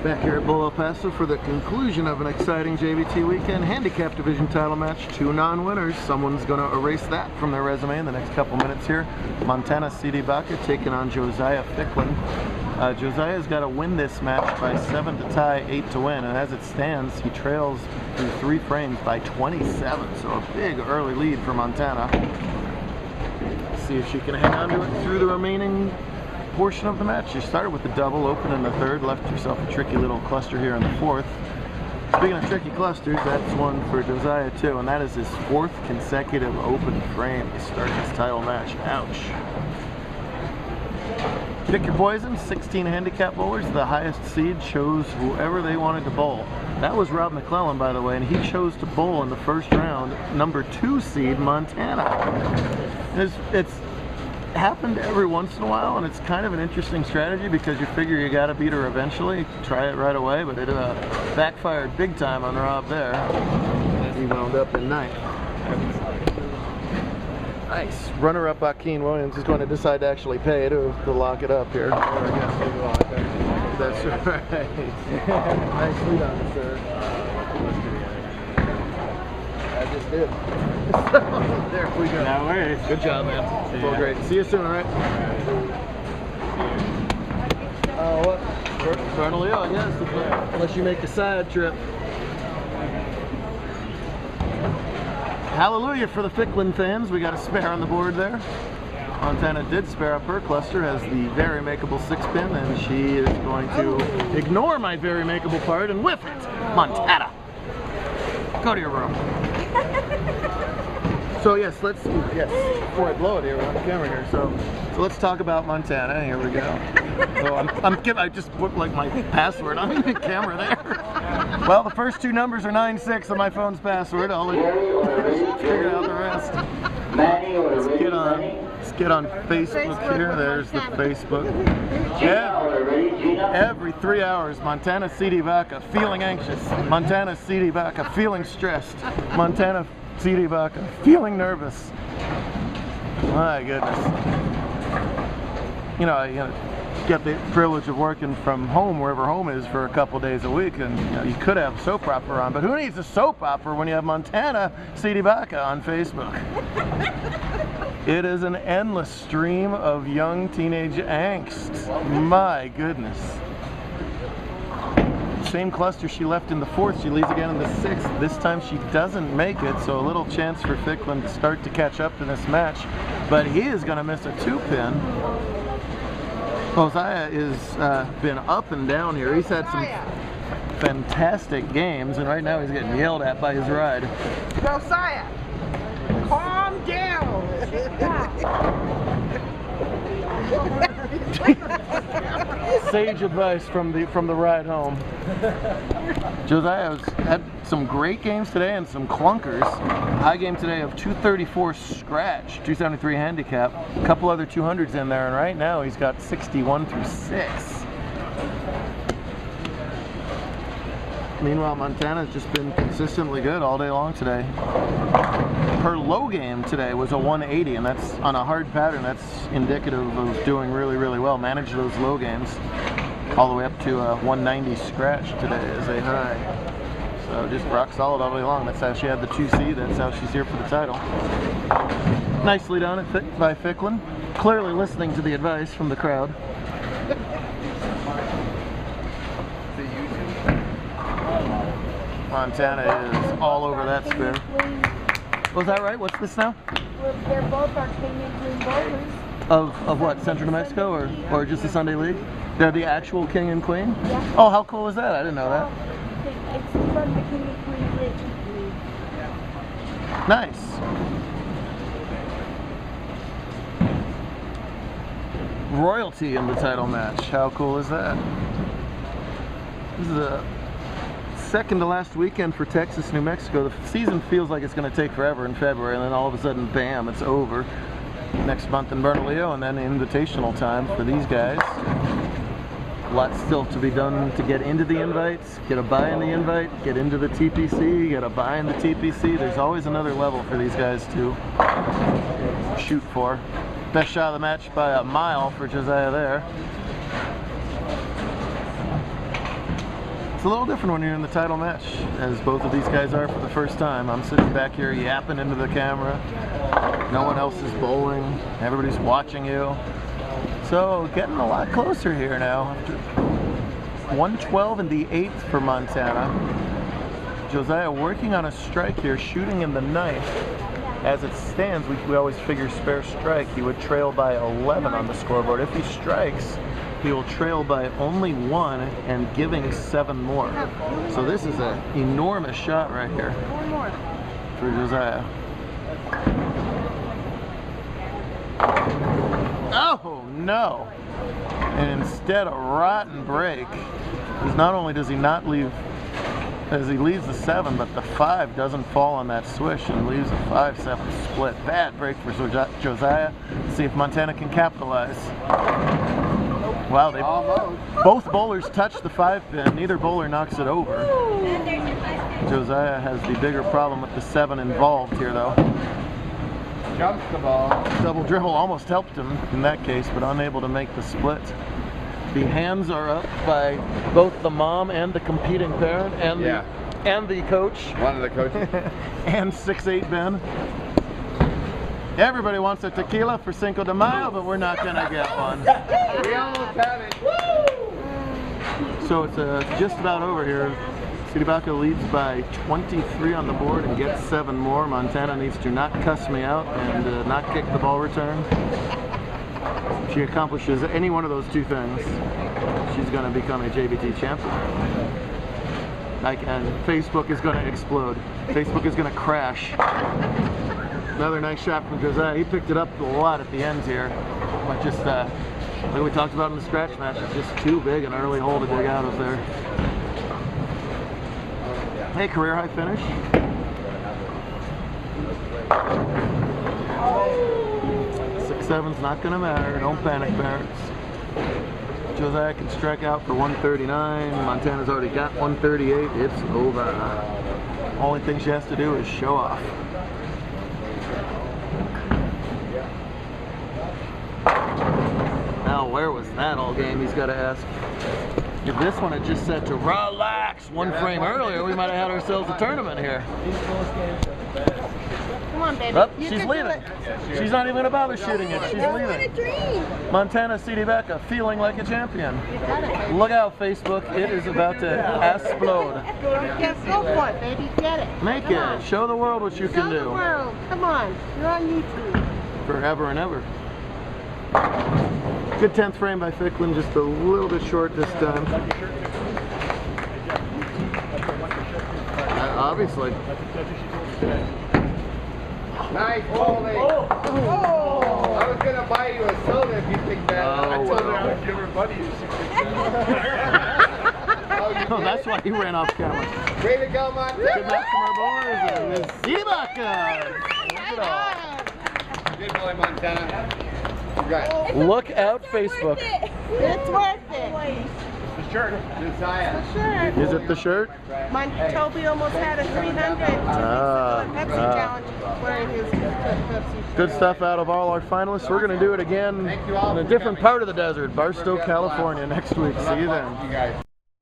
Back here at Bowl El Paso for the conclusion of an exciting JBT weekend handicap division title match. 2 non-winners. Someone's going to erase that from their resume in the next couple minutes here. Montana Cdebaca taking on Josiah Ficklin. Josiah's got to win this match by 7 to tie, 8 to win, and as it stands, he trails through 3 frames by 27, so a big early lead for Montana. Let's see if she can hang on to it through the remaining portion of the match. She started with the double, open in the third, left herself a tricky little cluster here in the fourth. Speaking of tricky clusters, that's one for Josiah too, and that is his 4th consecutive open frame to start his title match. Ouch. Pick your poison, 16 handicap bowlers. The highest seed chose whoever they wanted to bowl. That was Rob McClellan, by the way, and he chose to bowl in the first round, number 2 seed Montana. It's happened every once in a while, and it's kind of an interesting strategy because you figure you got to beat her eventually, try it right away, but it backfired big time on Rob there. He wound up in 9th. Nice. Runner-up Akeem Williams is going to decide to actually pay to lock it up here. That's right. Nice lead on it, sir. I just did. There we go. No worries. Good job, man. Well, great. See you soon, all right? What? Bernalillo, I guess, unless you make a side trip. Hallelujah for the Ficklin fans. We got a spare on the board there. Montana did spare up her cluster, has the very makeable 6-pin, and she is going to ignore my very makeable part and whiff it. Montana, go to your room. So yes, before I blow it here, we're on the camera here. So let's talk about Montana. Here we go. So I just put like my password on the camera there. Well, the first 2 numbers are 96 on my phone's password. I'll figure out the rest. Let's get on Facebook here. There's the Facebook. Every 3 hours, Montana Cdebaca feeling anxious. Montana Cdebaca feeling stressed. Montana Cdebaca feeling nervous. My goodness. You know, get the privilege of working from home, wherever home is, for a couple days a week, and you could have soap opera on, but who needs a soap opera when you have Montana Cdebaca on Facebook? It is an endless stream of young teenage angst. My goodness. Same cluster she left in the 4th, she leaves again in the 6th. This time she doesn't make it, so a little chance for Ficklin to start to catch up to this match, but he is going to miss a 2-pin. Josiah has been up and down here. He's had some fantastic games, and right now he's getting yelled at by his ride. Josiah, calm down. Sage advice from the ride home. Josiah has had some great games today and some clunkers. High game today of 234 scratch, 273 handicap, a couple other 200s in there, and right now he's got 61 through 6. Meanwhile, Montana's just been consistently good all day long today. Her low game today was a 180, and that's on a hard pattern. That's indicative of doing really, really well. Manage those low games all the way up to a 190 scratch today as a high. So just rock solid all day long. That's how she had the 2C. That's how she's here for the title. Nicely done by Ficklin. Clearly listening to the advice from the crowd. Montana is all over that spin. Was that right? What's this now? They're both our king and queen bowlers. Of what? Central New Mexico or just the Sunday League? They're the actual king and queen? Yeah. Oh, how cool is that? I didn't know that. It's from the king and queen league. Nice. Royalty in the title match. How cool is that? This is a second to last weekend for Texas, New Mexico. The season feels like it's going to take forever in February, and then all of a sudden, bam, it's over. Next month in Bernalillo, and then invitational time for these guys. A lot still to be done to get into the invites, get a buy in the invite, get into the TPC, get a buy in the TPC. There's always another level for these guys to shoot for. Best shot of the match by a mile for Josiah there. It's a little different when you're in the title match, as both of these guys are for the first time. I'm sitting back here yapping into the camera. No one else is bowling. Everybody's watching you. So getting a lot closer here now. After 112 in the 8th for Montana. Josiah working on a strike here, shooting in the 9th. As it stands, we always figure spare strike. He would trail by 11 on the scoreboard. If he strikes, he will trail by only 1 and giving 7 more. So this is an enormous shot right here for Josiah. Oh no! And instead a rotten break. Because not only does he not leave, as he leaves the 7, but the 5 doesn't fall on that swish and leaves a 5-7 split. Bad break for Josiah. Let's see if Montana can capitalize. Wow, they both bowlers touch the 5 pin. Neither bowler knocks it over. Josiah has the bigger problem with the 7 involved here, though. Jumps the ball. Double dribble almost helped him in that case, but unable to make the split. The hands are up by both the mom and the competing parent and the coach. One of the coaches. And 6'8" Ben. Everybody wants a tequila for Cinco de Mayo, but we're not gonna get one. We almost have it. So it's just about over here. Cdebaca leads by 23 on the board and gets 7 more. Montana needs to not cuss me out and not kick the ball return. If she accomplishes any one of those 2 things, she's going to become a JBT champion. And Facebook is going to explode. Facebook is going to crash. Another nice shot from Josiah. He picked it up a lot at the end here. But just, like we talked about in the scratch match, it's just too big an early hole to dig out of there. Hey, career high finish. 6-7's not gonna matter. Don't panic, parents. Josiah can strike out for 139. Montana's already got 138. It's over. Only thing she has to do is show off. Now, where was that all game? He's got to ask. If this one had just said to relax 1 frame earlier, we might have had ourselves a tournament here. Come on, baby. Oh, she's leaving. She's not even going to bother shooting it. She's leaving. Montana Cdebaca feeling like a champion. Look out, Facebook. It is about to explode. Yes, go for it, baby. Get it. Make it. Show the world what you can do. Show the world. Come on. You're on YouTube. Forever and ever. Good 10th frame by Ficklin, just a little bit short this time. Obviously. Nice bowling. Oh. I was going to buy you a soda if you think that. Oh, I told her I would give her buddy Oh, that's why he ran off camera. Way to go, Montana. Good match from our boys. And Miss Cdebaca. Look at all. Good boy, Montana. Look out, Facebook. It's worth it. The shirt. Josiah. The shirt. Is it the shirt? Toby almost had a 300 Pepsi challenge wearing his Pepsi. Good stuff out of all our finalists. We're going to do it again in a different part of the desert, Barstow, California, next week. See you then.